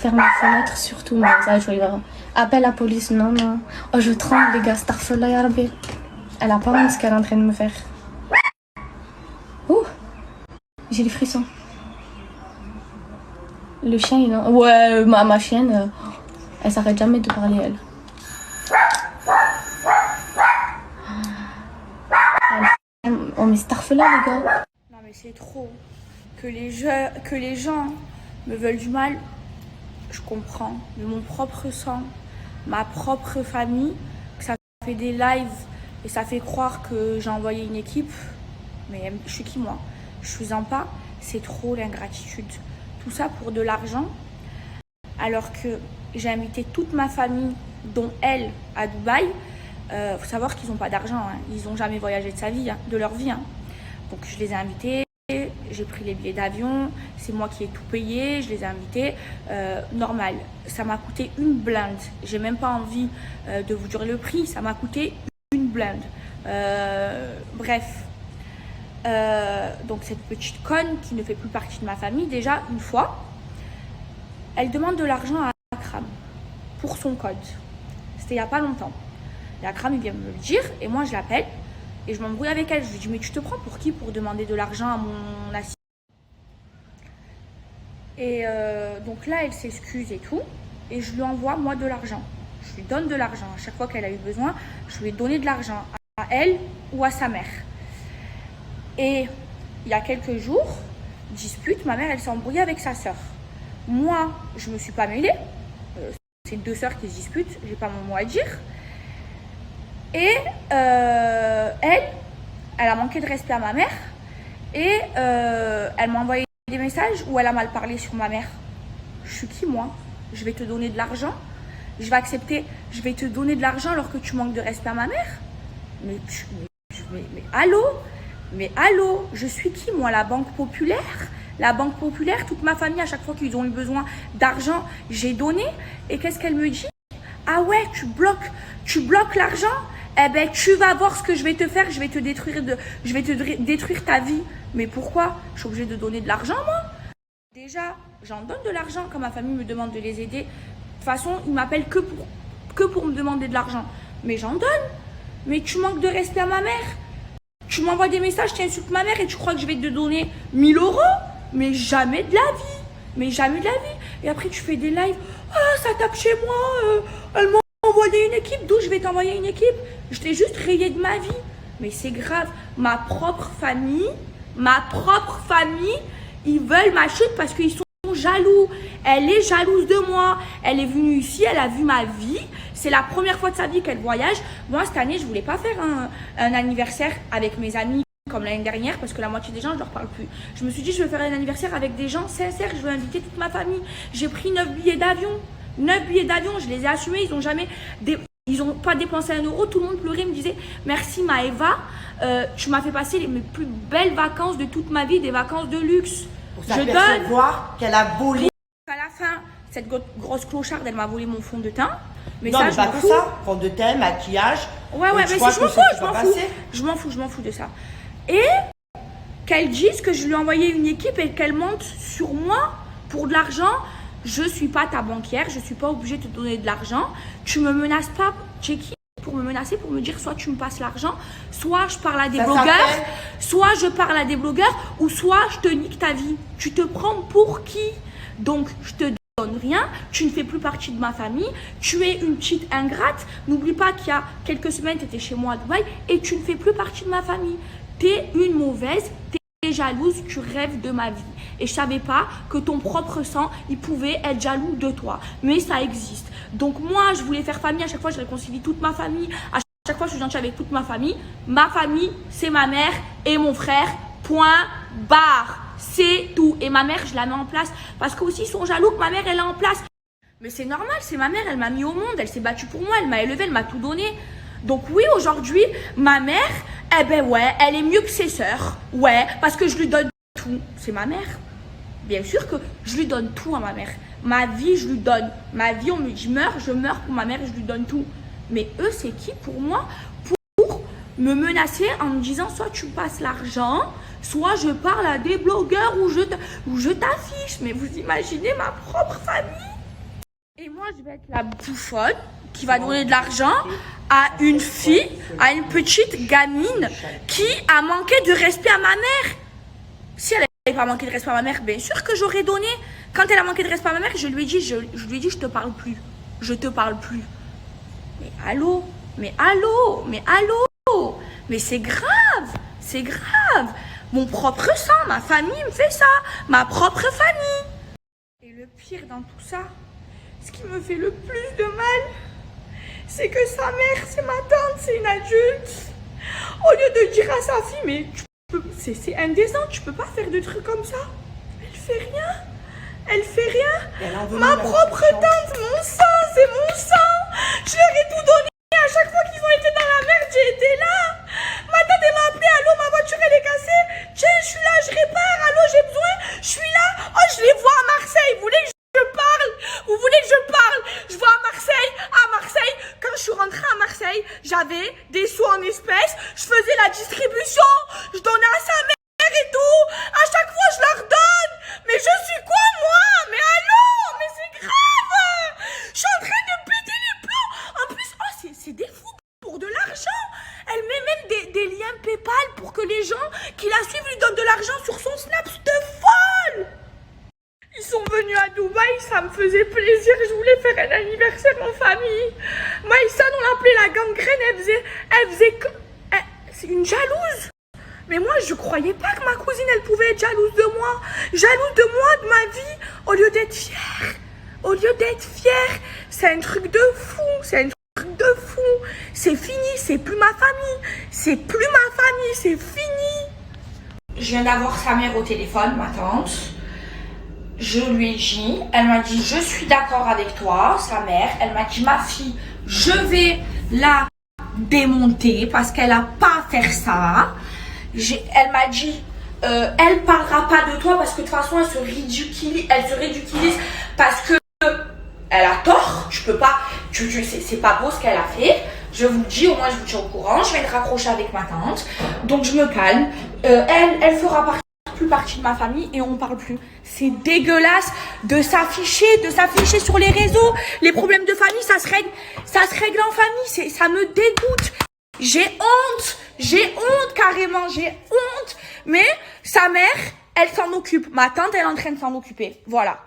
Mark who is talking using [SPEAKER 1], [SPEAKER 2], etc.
[SPEAKER 1] ferme la fenêtre surtout, mais ça, je vois. Appelle la police, non, non. Oh, je tremble, les gars, astaghfirullah ya Rabbi. Elle a pas honte ce qu'elle est en train de me faire. Ouh, j'ai les frissons. Le chien, il est... Ouais, ma chienne, elle s'arrête jamais de parler, elle. Oh, mais astaghfirullah, les gars.
[SPEAKER 2] Non, mais c'est trop. Que les gens me veulent du mal, je comprends. Mais mon propre sang, ma propre famille, que ça fait des lives et ça fait croire que j'ai envoyé une équipe. Mais je suis qui, moi? Je suis un pas. C'est trop l'ingratitude. Tout ça pour de l'argent. Alors que j'ai invité toute ma famille, dont elle, à Dubaï. Faut savoir qu'ils n'ont pas d'argent. Hein. Ils n'ont jamais voyagé de leur vie. Hein. Donc je les ai invités. J'ai pris les billets d'avion, c'est moi qui ai tout payé, je les ai invités, normal. Ça m'a coûté une blinde, j'ai même pas envie de vous dire le prix, ça m'a coûté une blinde. Bref, donc cette petite conne qui ne fait plus partie de ma famille, déjà une fois, elle demande de l'argent à Akram pour son code. C'était il n'y a pas longtemps. Et Akram il vient me le dire et moi je l'appelle. Et je m'embrouille avec elle. Je lui dis, mais tu te prends pour qui pour demander de l'argent à mon assistant? Et donc là, elle s'excuse et tout. Et je lui envoie, moi, de l'argent. Je lui donne de l'argent. À chaque fois qu'elle a eu besoin, je lui ai donné de l'argent à elle ou à sa mère. Et il y a quelques jours, dispute, ma mère, elle s'est embrouillée avec sa sœur. Moi, je ne me suis pas mêlée. C'est deux sœurs qui se disputent. Je n'ai pas mon mot à dire. Et elle a manqué de respect à ma mère et elle m'a envoyé des messages où elle a mal parlé sur ma mère. Je suis qui, moi? Je vais te donner de l'argent? Je vais accepter, je vais te donner de l'argent alors que tu manques de respect à ma mère? Mais allô? Mais allô? Je suis qui, moi? La Banque Populaire? La Banque Populaire, toute ma famille, à chaque fois qu'ils ont eu besoin d'argent, j'ai donné. Et qu'est-ce qu'elle me dit? Ah ouais, tu bloques l'argent? Eh ben, tu vas voir ce que je vais te faire, je vais te détruire ta vie. Mais pourquoi? Je suis obligée de donner de l'argent, moi? Déjà, j'en donne de l'argent quand ma famille me demande de les aider. De toute façon, ils m'appellent que pour me demander de l'argent. Mais j'en donne. Mais tu manques de respect à ma mère. Tu m'envoies des messages, tu insultes ma mère et tu crois que je vais te donner 1000 €? Mais jamais de la vie. Mais jamais de la vie. Et après, tu fais des lives. Ah, ça tape chez moi. Elle m'a envoyé une équipe. D'où je vais t'envoyer une équipe? Je t'ai juste rayé de ma vie. Mais c'est grave. Ma propre famille, ils veulent ma chute parce qu'ils sont jaloux. Elle est jalouse de moi. Elle est venue ici, elle a vu ma vie. C'est la première fois de sa vie qu'elle voyage. Moi, cette année, je voulais pas faire un anniversaire avec mes amis comme l'année dernière parce que la moitié des gens, je leur parle plus. Je me suis dit, je vais faire un anniversaire avec des gens sincères. Je veux inviter toute ma famille. J'ai pris 9 billets d'avion. 9 billets d'avion, je les ai assumés. Ils n'ont pas dépensé 1 €. Tout le monde pleurait, me disait merci Maëva, tu m'as fait passer mes plus belles vacances de toute ma vie, des vacances de luxe.
[SPEAKER 3] Pour s'apercevoir qu'elle a volé.
[SPEAKER 2] À la fin, cette grosse clocharde, elle m'a volé mon fond de teint. Mais
[SPEAKER 3] non,
[SPEAKER 2] ça,
[SPEAKER 3] mais pas que ça. Fond de teint, maquillage.
[SPEAKER 2] Ouais, mais si je m'en fous de ça. Et qu'elle dise que je lui ai envoyé une équipe et qu'elle monte sur moi pour de l'argent. Je suis pas ta banquière, je suis pas obligée de te donner de l'argent. Tu me menaces pas, tu es qui pour me menacer, pour me dire soit tu me passes l'argent, soit je parle à des blogueurs, ou soit je te nique ta vie. Tu te prends pour qui? Donc je te donne rien, tu ne fais plus partie de ma famille, tu es une petite ingrate. N'oublie pas qu'il y a quelques semaines, tu étais chez moi à Dubaï et tu ne fais plus partie de ma famille. Tu es une mauvaise, tu es jalouse, tu rêves de ma vie. Et je savais pas que ton propre sang, il pouvait être jaloux de toi. Mais ça existe. Donc moi, je voulais faire famille. À chaque fois, je réconcilie toute ma famille. À chaque fois, je suis gentille avec toute ma famille. Ma famille, c'est ma mère et mon frère. Point barre. C'est tout. Et ma mère, je la mets en place. Parce qu'aussi, ils sont jaloux que ma mère, elle est en place. Mais c'est normal, c'est ma mère. Elle m'a mis au monde. Elle s'est battue pour moi. Elle m'a élevée. Elle m'a tout donné. Donc oui, aujourd'hui, ma mère, eh ben ouais, elle est mieux que ses sœurs. Ouais, parce que je lui donne tout. C'est ma mère. Bien sûr que je lui donne tout à ma mère. Ma vie, je lui donne. Ma vie, on me dit meurs, je meurs pour ma mère, je lui donne tout. Mais eux, c'est qui pour moi? Pour me menacer en me disant soit tu me passes l'argent, soit je parle à des blogueurs ou je t'affiche. Mais vous imaginez ma propre famille? Et moi, je vais être la bouffonne qui va donner de l'argent à une fille, à une petite gamine qui a manqué de respect à ma mère. Si elle n'avait pas manqué de respect à ma mère, bien sûr que j'aurais donné. Quand elle a manqué de respect à ma mère, je lui ai dit, je te parle plus. Je te parle plus. Mais allô, mais allô, mais allô. Mais c'est grave, c'est grave. Mon propre sang, ma famille me fait ça. Ma propre famille. Et le pire dans tout ça, ce qui me fait le plus de mal, c'est que sa mère, c'est ma tante, c'est une adulte. Au lieu de dire à sa fille, mais c'est indécent, tu peux pas faire de trucs comme ça. Elle fait rien. Elle fait rien. Ma propre tante, mon sang, c'est mon sang. Je leur ai tout donné. À chaque fois qu'ils ont été dans la merde, j'ai été là. Ma tante, elle m'a appelé. Allô, ma voiture, elle est cassée. Tiens, je suis là, je répare. Allô, j'ai besoin. Je suis là. Oh, je les vois à Marseille. Vous voulez que je parle? Vous voulez que je parle? Je vois à Marseille. À Marseille, quand je suis rentrée à Marseille, j'avais des sous en espèces. Je faisais la distribution. Je donnais à sa mère et tout. À chaque fois, je leur donne. Mais je suis quoi, moi? Mais allô? Mais c'est grave. Je suis en train de péter les plombs. En plus, oh, c'est des fous pour de l'argent. Elle met même des liens PayPal pour que les gens qui la suivent lui donnent de l'argent sur son Snap. De folle. Ils sont venus à Dubaï, ça me faisait plaisir. Je voulais faire un anniversaire en famille. Maïssa, on l'appelait la gangrène. C'est une jalouse. Mais moi, je croyais pas que ma cousine, elle pouvait être jalouse de moi. Jalouse de moi, de ma vie. Au lieu d'être fière. Au lieu d'être fière. C'est un truc de fou. C'est un truc de fou. C'est fini. C'est plus ma famille. C'est plus ma famille. C'est fini. Je viens d'avoir sa mère au téléphone, ma tante. Je lui ai dit, elle m'a dit, je suis d'accord avec toi, sa mère. Elle m'a dit, ma fille, je vais la démonter parce qu'elle n'a pas à faire ça. Elle m'a dit, elle parlera pas de toi parce que de toute façon, elle se ridiculise parce que elle a tort. Tu peux pas, c'est pas beau ce qu'elle a fait. Je vous le dis, au moins je vous tiens au courant. Je vais être raccrochée avec ma tante. Donc je me calme. Elle fera plus partie de ma famille et on parle plus. C'est dégueulasse de s'afficher sur les réseaux. Les problèmes de famille, ça se règle en famille. Ça me dégoûte. J'ai honte carrément, j'ai honte. Mais sa mère, elle s'en occupe. Ma tante, elle est en train de s'en occuper. Voilà.